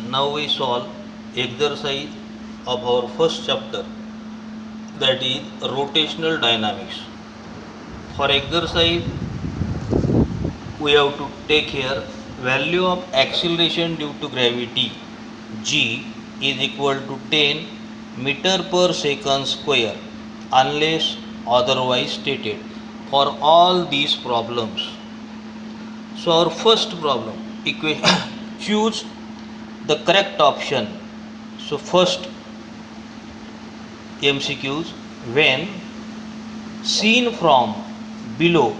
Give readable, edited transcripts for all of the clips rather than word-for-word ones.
Now we solve exercise of our first chapter, that is rotational dynamics. For exercise we have to take here value of acceleration due to gravity g is equal to 10 meter per second square unless otherwise stated for all these problems. So our first problem equation choose the correct option. So first MCQs, when seen from below,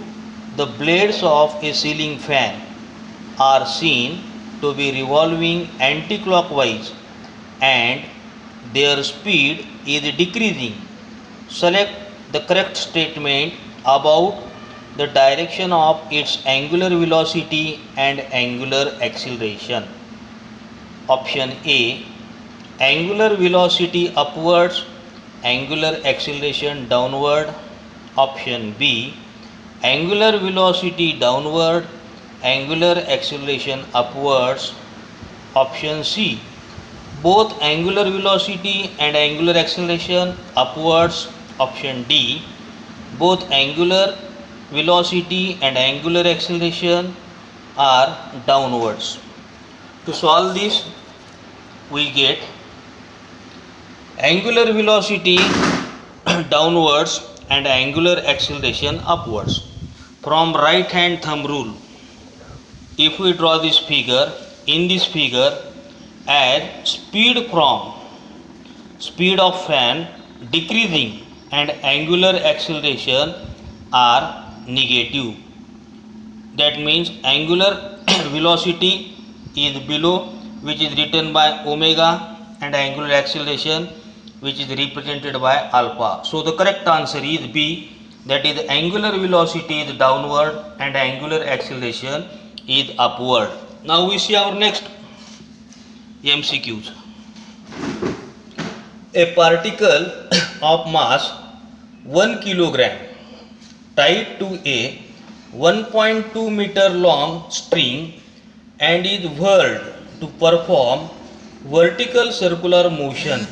the blades of a ceiling fan are seen to be revolving anti-clockwise and their speed is decreasing. Select the correct statement about the direction of its angular velocity and angular acceleration. Option A, angular velocity upwards, angular acceleration downward. Option B, angular velocity downward, angular acceleration upwards. Option C, both angular velocity and angular acceleration upwards. Option D, both angular velocity and angular acceleration are downwards. To solve this, we get angular velocity downwards and angular acceleration upwards. From right hand thumb rule, if we draw this figure, in this figure, as speed of fan decreasing and angular acceleration are negative. That means angular velocity is below, which is written by omega, and angular acceleration, which is represented by alpha. So the correct answer is B, that is angular velocity is downward and angular acceleration is upward. Now we see our next MCQs. A particle of mass 1 kilogram tied to a 1.2 meter long string and is whirled to perform vertical circular motion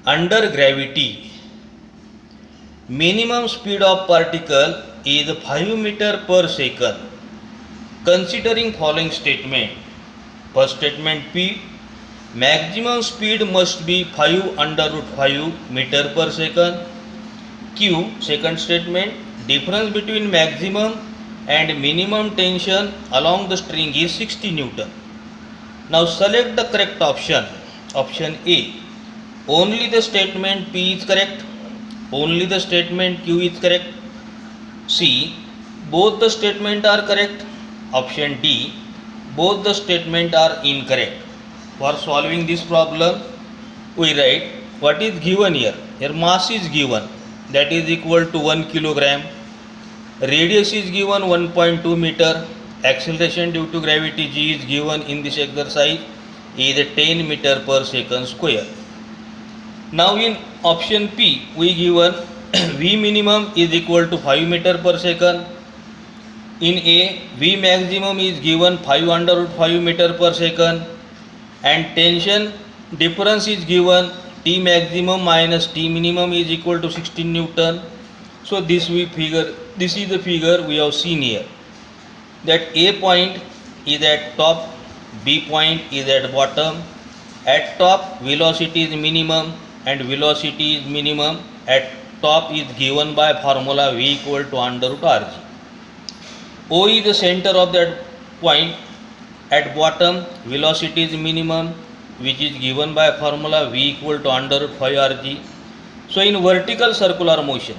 under gravity. Minimum speed of particle is 5 meter per second. Considering following statement. First statement P, maximum speed must be 5 under root 5 meter per second. Q, second statement, difference between maximum and minimum tension along the string is 60 Newton. Now select the correct option. Option A, only the statement P is correct, only the statement Q is correct. C, both the statements are correct. Option D, both the statements are incorrect. For solving this problem, we write what is given here. Here mass is given, that is equal to 1 kilogram. Radius is given 1.2 meter. Acceleration due to gravity g is given in this exercise is 10 meter per second square. Now in option P, we given V minimum is equal to 5 meter per second. In A, V maximum is given 5 under root 5 meter per second, and tension difference is given T maximum minus T minimum is equal to 16 Newton. So this is the figure we have seen here, that A point is at top, B point is at bottom. At top velocity is minimum and velocity is minimum at top is given by formula V equal to under root RG. O is the center of that point. At bottom velocity is minimum, which is given by formula V equal to under root 5 RG. So in vertical circular motion,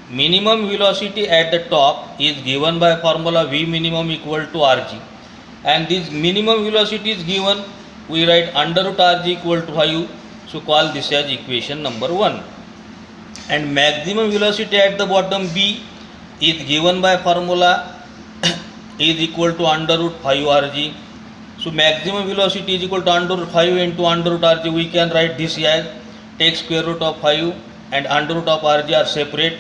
minimum velocity at the top is given by formula V minimum equal to RG, and this minimum velocity is given, we write under root RG equal to 5, so call this as equation number 1. And maximum velocity at the bottom B is given by formula is equal to under root 5 RG. So maximum velocity is equal to under root 5 into under root RG. We can write this as take square root of 5 and under root of RG are separate.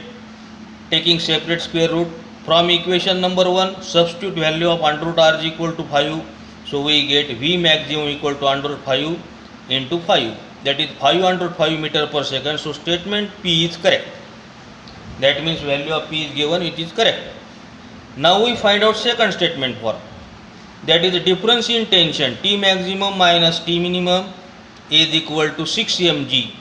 Taking separate square root, from equation number 1 substitute value of under root RG equal to 5. So we get V maximum equal to under root 5 into 5, that is 505 meter per second. So statement P is correct. That means value of P is given, it is correct. Now we find out second statement form, that is the difference in tension T maximum minus T minimum is equal to 6 mg.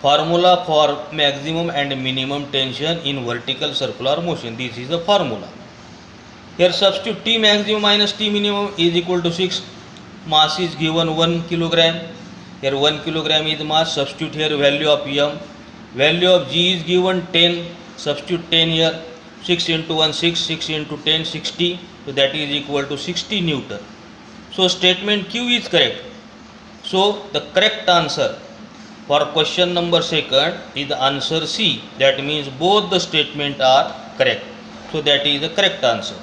Formula for maximum and minimum tension in vertical circular motion. This is the formula. Here substitute T maximum minus T minimum is equal to 6. Mass is given 1 kilogram. Here 1 kilogram is mass. Substitute here value of m. Value of g is given 10. Substitute 10 here. 6 into 1 6, 6 into 10 60. So that is equal to 60 Newton. So statement Q is correct. So the correct answer for question number second is the answer C. That means both the statement are correct. So that is the correct answer.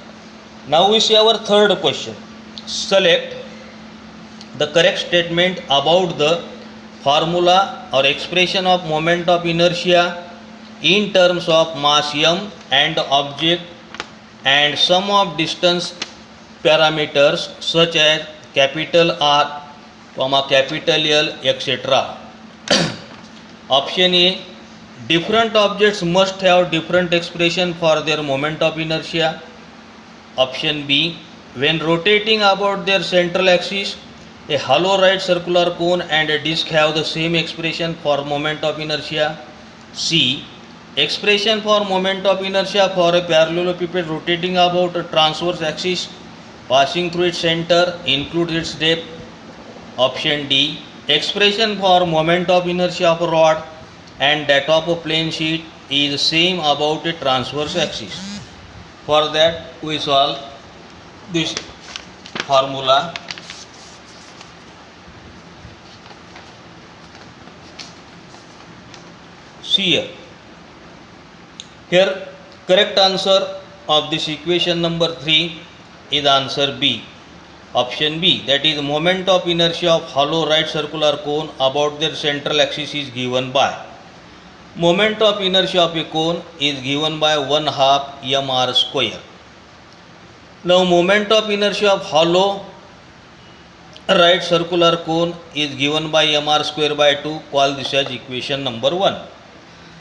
Now we see our third question. Select the correct statement about the formula or expression of moment of inertia in terms of mass m and object and sum of distance parameters such as capital R, capital L, etc. Option A, different objects must have different expression for their moment of inertia. Option B, when rotating about their central axis, a hollow right circular cone and a disc have the same expression for moment of inertia. C, expression for moment of inertia for a parallelepiped rotating about a transverse axis passing through its center includes its depth. Option D, expression for moment of inertia of a rod and that of a plane sheet is same about a transverse axis. For that we solve this formula. See here correct answer of this equation number 3 is answer B. Option B, that is moment of inertia of hollow right circular cone about their central axis is given by. Moment of inertia of a cone is given by 1/2 mr square. Now moment of inertia of hollow right circular cone is given by mr square by 2. Call this as equation number 1.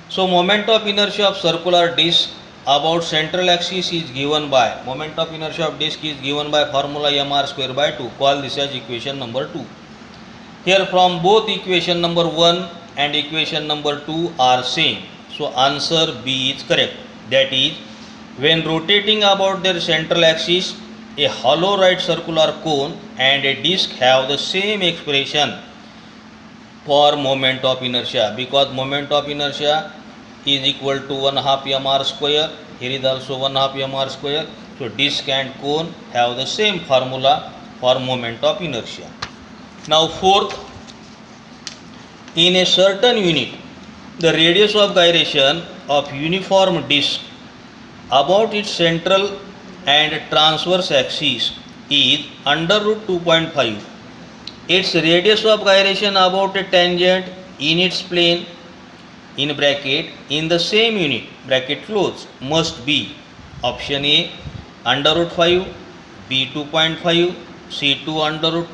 So moment of inertia of circular disc about central axis is given by, moment of inertia of disc is given by formula mr square by 2. Call this as equation number 2. Here from both equation number 1 and equation number 2 are same. So answer B is correct. That is, when rotating about their central axis, a hollow right circular cone and a disc have the same expression for moment of inertia, because moment of inertia is equal to 1/2 mr square. Here is also 1/2 mr square. So disc and cone have the same formula for moment of inertia. Now fourth, in a certain unit, the radius of gyration of uniform disc about its central and transverse axis is under root 2.5. Its radius of gyration about a tangent in its plane in bracket in the same unit bracket close must be option A under root 5, B 2.5, C 2 under root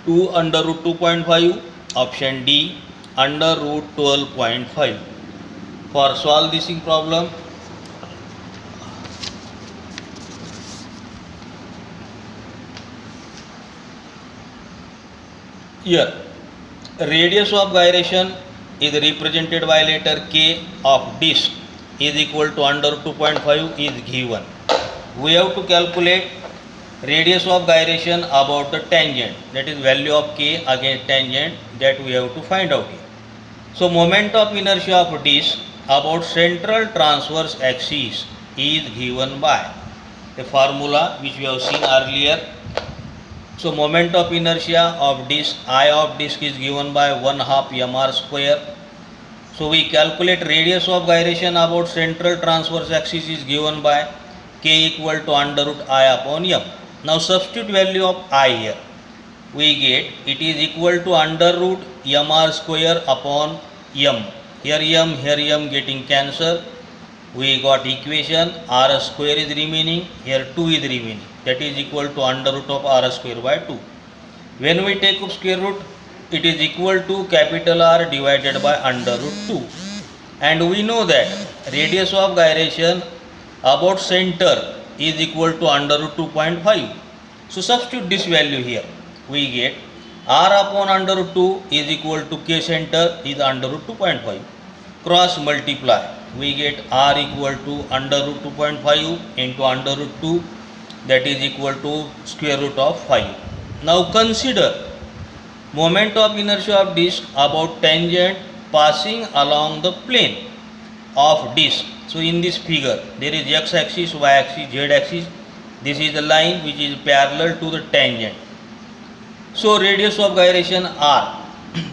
2.5, option D under root 12.5. For solve this problem, here radius of gyration is represented by letter K of disc is equal to under 2.5 is given. We have to calculate radius of gyration about the tangent, that is value of K against tangent, that we have to find out here. So moment of inertia of disc about central transverse axis is given by the formula which we have seen earlier. So moment of inertia of disc, I of disc is given by 1/2 mr square. So we calculate radius of gyration about central transverse axis is given by K equal to under root I upon m. Now substitute value of I here. We get it is equal to under root mr square upon m. Here m getting cancelled. We got equation r square is remaining, here 2 is remaining. that is equal to under root of r square by 2. When we take up square root, it is equal to capital R divided by under root 2. And we know that radius of gyration about center is equal to under root 2.5. So substitute this value here. We get r upon under root 2 is equal to k center is under root 2.5. Cross multiply. We get r equal to under root 2.5 into under root 2, that is equal to square root of 5. Now consider moment of inertia of disk about tangent passing along the plane of disk. So in this figure there is x axis, y axis, z axis. This is the line which is parallel to the tangent. So radius of gyration r,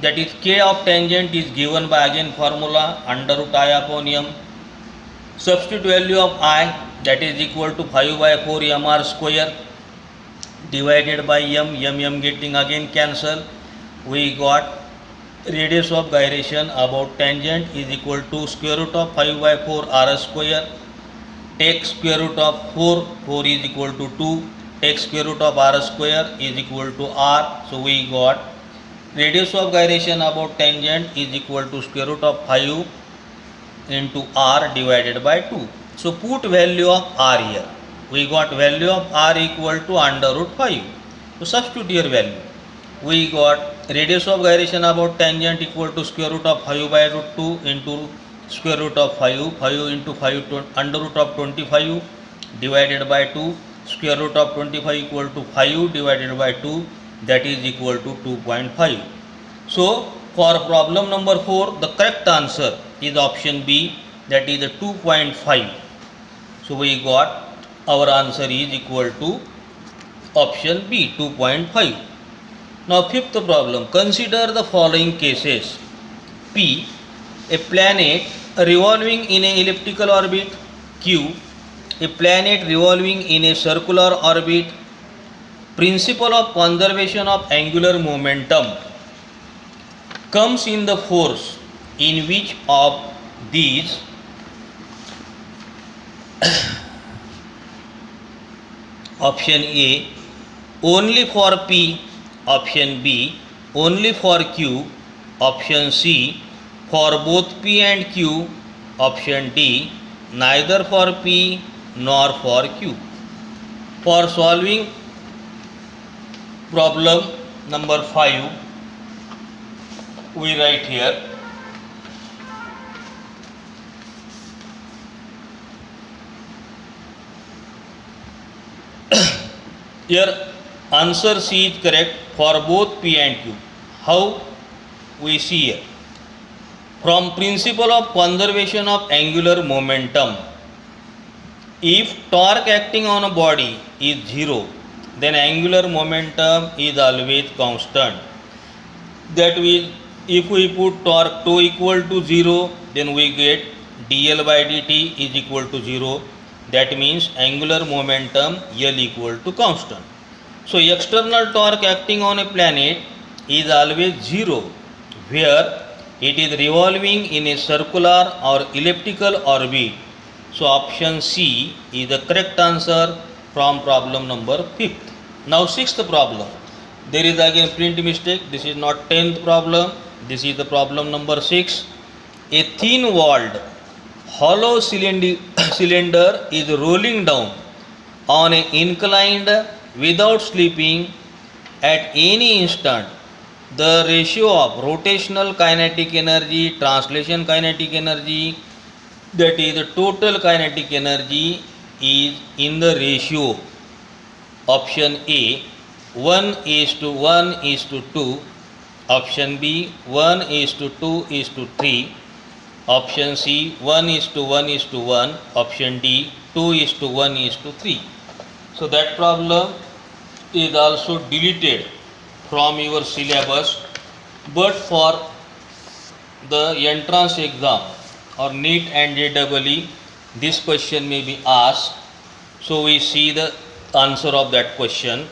that is k of tangent, is given by again formula under root I upon m. Substitute value of I, that is equal to 5 by 4 mr square divided by m getting again cancel. We got radius of gyration about tangent is equal to square root of 5 by 4 r square. Take square root of 4 is equal to 2. Take square root of r square is equal to r. So we got radius of gyration about tangent is equal to square root of 5 into r divided by 2. So put value of r here. We got value of r equal to under root 5. So substitute here value. We got radius of gyration about tangent equal to square root of 5 by root 2 into square root of 5 into 5 under root of 25 divided by 2. Square root of 25 equal to 5 divided by 2, that is equal to 2.5. So for problem number 4, the correct answer is option B, that is 2.5. So we got our answer is equal to option B, 2.5. Now fifth problem, consider the following cases. P, a planet revolving in an elliptical orbit. Q, a planet revolving in a circular orbit. Principle of conservation of angular momentum comes in the force in which of these option A, only for P. Option B, only for Q. Option C, for both P and Q. Option D, neither for P nor for Q. For solving problem number 5, we write here here answer C is correct for both P and Q. How? We see here. From principle of conservation of angular momentum, if torque acting on a body is 0, then angular momentum is always constant. That means if we put torque tau equal to 0, then we get dl by dt is equal to 0. That means angular momentum L equal to constant. So external torque acting on a planet is always 0, where it is revolving in a circular or elliptical orbit. So option C is the correct answer from problem number 5th. Now 6th problem. There is again print mistake. This is not 10th problem. This is the problem number 6. A thin walled hollow cylinder is rolling down on an inclined without slipping at any instant. The ratio of rotational kinetic energy, translation kinetic energy, that is the total kinetic energy, is in the ratio option A 1:1:2, option B 1:2:3, option C 1:1:1, option D 2:1:3. So that problem is also deleted from your syllabus, but for the entrance exam or NEET and JEE, this question may be asked. So we see the answer of that question.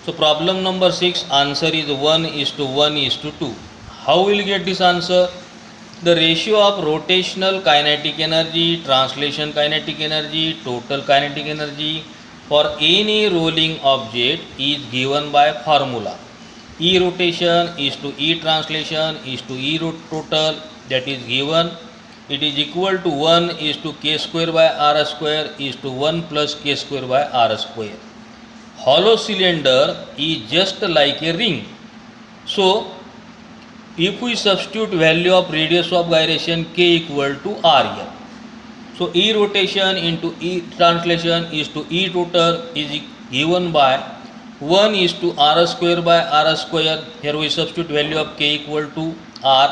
So problem number 6, answer is 1:1:2. How will you get this answer? The ratio of rotational kinetic energy, translation kinetic energy, total kinetic energy for any rolling object is given by formula. E rotation is to E translation is to E total, that is given. It is equal to 1 is to k square by r square is to 1 plus k square by r square. Hollow cylinder is just like a ring. So if we substitute value of radius of gyration k equal to r here. So E rotation into E translation is to E total is given by 1 is to r square by r square. Here we substitute value of k equal to r,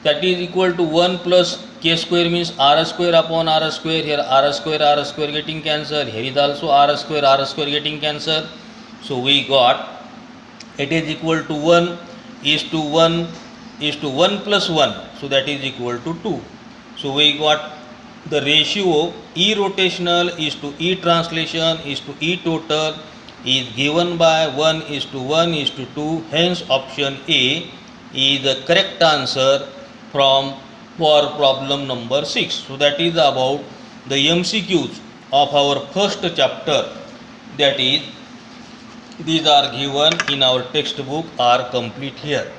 that is equal to 1 plus k square means r square upon r square. Here r square getting cancelled. Here is also r square getting cancelled. So we got it is equal to 1 is to 1 plus 1. So that is equal to 2. So we got the ratio E rotational is to E translation is to E total is given by 1 is to 1 is to 2. Hence option A is the correct answer for problem number 6. So that is about the MCQs of our first chapter, that is these are given in our textbook, are complete here.